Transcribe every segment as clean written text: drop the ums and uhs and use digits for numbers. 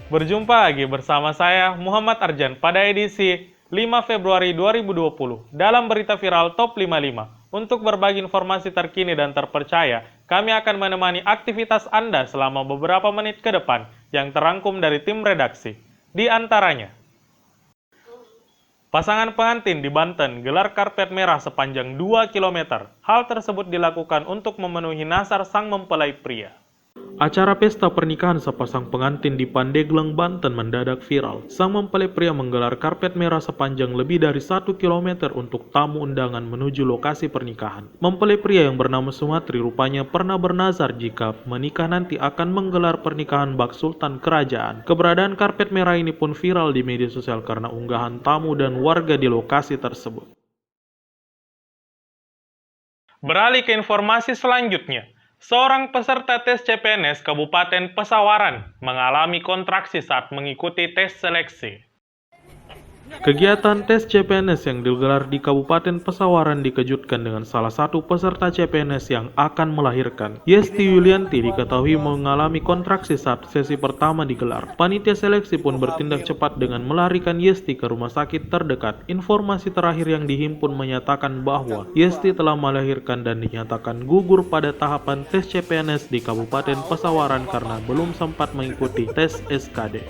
Berjumpa lagi bersama saya Muhammad Arjan pada edisi 5 Februari 2020 dalam berita viral Top 55. Untuk berbagi informasi terkini dan terpercaya, kami akan menemani aktivitas Anda selama beberapa menit ke depan yang terangkum dari tim redaksi. Di antaranya, pasangan pengantin di Banten gelar karpet merah sepanjang 2 km. Hal tersebut dilakukan untuk memenuhi nasar sang mempelai pria. Acara pesta pernikahan sepasang pengantin di Pandeglang, Banten mendadak viral. Sang mempelai pria menggelar karpet merah sepanjang lebih dari 1 km untuk tamu undangan menuju lokasi pernikahan. Mempelai pria yang bernama Sumatri rupanya pernah bernazar jika menikah nanti akan menggelar pernikahan bak sultan kerajaan. Keberadaan karpet merah ini pun viral di media sosial karena unggahan tamu dan warga di lokasi tersebut. Beralih ke informasi selanjutnya. Seorang peserta tes CPNS Kabupaten Pesawaran mengalami kontraksi saat mengikuti tes seleksi. Kegiatan tes CPNS yang digelar di Kabupaten Pesawaran dikejutkan dengan salah satu peserta CPNS yang akan melahirkan. Yesti Yulianti diketahui mengalami kontraksi saat sesi pertama digelar. Panitia seleksi pun bertindak cepat dengan melarikan Yesti ke rumah sakit terdekat. Informasi terakhir yang dihimpun menyatakan bahwa Yesti telah melahirkan dan dinyatakan gugur pada tahapan tes CPNS di Kabupaten Pesawaran karena belum sempat mengikuti tes SKD.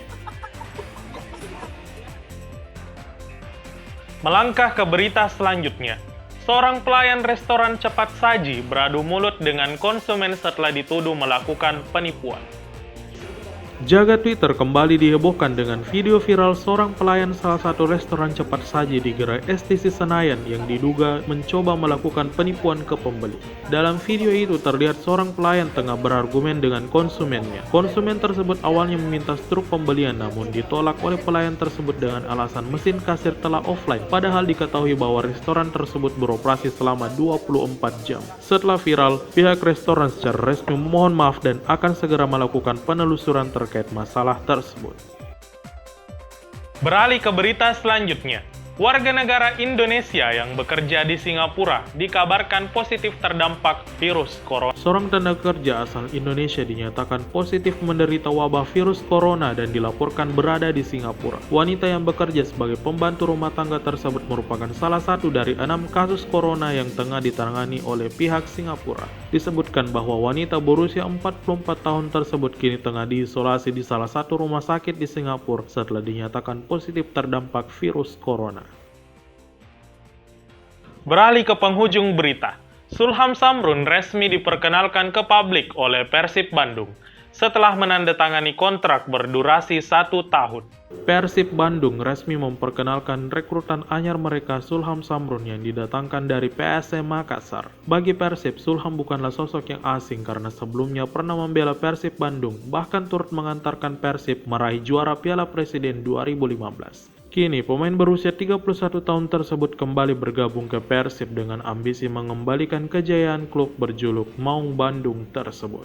Melangkah ke berita selanjutnya, seorang pelayan restoran cepat saji beradu mulut dengan konsumen setelah dituduh melakukan penipuan. Jagat Twitter kembali dihebohkan dengan video viral seorang pelayan salah satu restoran cepat saji di Gerai STC Senayan yang diduga mencoba melakukan penipuan ke pembeli. Dalam video itu terlihat seorang pelayan tengah berargumen dengan konsumennya. Konsumen tersebut awalnya meminta struk pembelian namun ditolak oleh pelayan tersebut dengan alasan mesin kasir telah offline. Padahal diketahui bahwa restoran tersebut beroperasi selama 24 jam. Setelah viral, pihak restoran secara resmi memohon maaf dan akan segera melakukan penelusuran terkait masalah tersebut. Beralih ke berita selanjutnya. Warga negara Indonesia yang bekerja di Singapura dikabarkan positif terdampak virus corona. Seorang tenaga kerja asal Indonesia dinyatakan positif menderita wabah virus corona dan dilaporkan berada di Singapura. Wanita yang bekerja sebagai pembantu rumah tangga tersebut merupakan salah satu dari 6 kasus corona yang tengah ditangani oleh pihak Singapura. Disebutkan bahwa wanita berusia 44 tahun tersebut kini tengah diisolasi di salah satu rumah sakit di Singapura setelah dinyatakan positif terdampak virus corona. Beralih ke penghujung berita, Sulham Samrun resmi diperkenalkan ke publik oleh Persib Bandung setelah menandatangani kontrak berdurasi 1 tahun. Persib Bandung resmi memperkenalkan rekrutan anyar mereka Sulham Samrun yang didatangkan dari PSM Makassar. Bagi Persib, Sulham bukanlah sosok yang asing karena sebelumnya pernah membela Persib Bandung, bahkan turut mengantarkan Persib meraih juara Piala Presiden 2015. Kini, pemain berusia 31 tahun tersebut kembali bergabung ke Persib dengan ambisi mengembalikan kejayaan klub berjuluk Maung Bandung tersebut.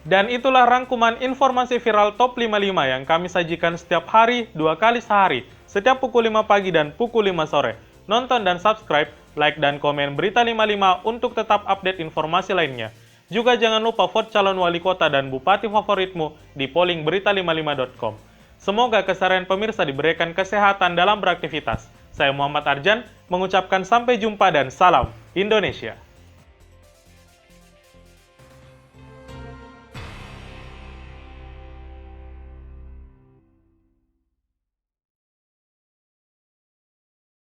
Dan itulah rangkuman informasi viral Top 55 yang kami sajikan setiap hari, 2 kali sehari, setiap pukul 5 pagi dan pukul 5 sore. Nonton dan subscribe, like dan komen Berita 55 untuk tetap update informasi lainnya. Juga jangan lupa vote calon wali kota dan bupati favoritmu di polling berita55.com. Semoga keseharian pemirsa diberikan kesehatan dalam beraktivitas. Saya Muhammad Arjan mengucapkan sampai jumpa dan salam Indonesia.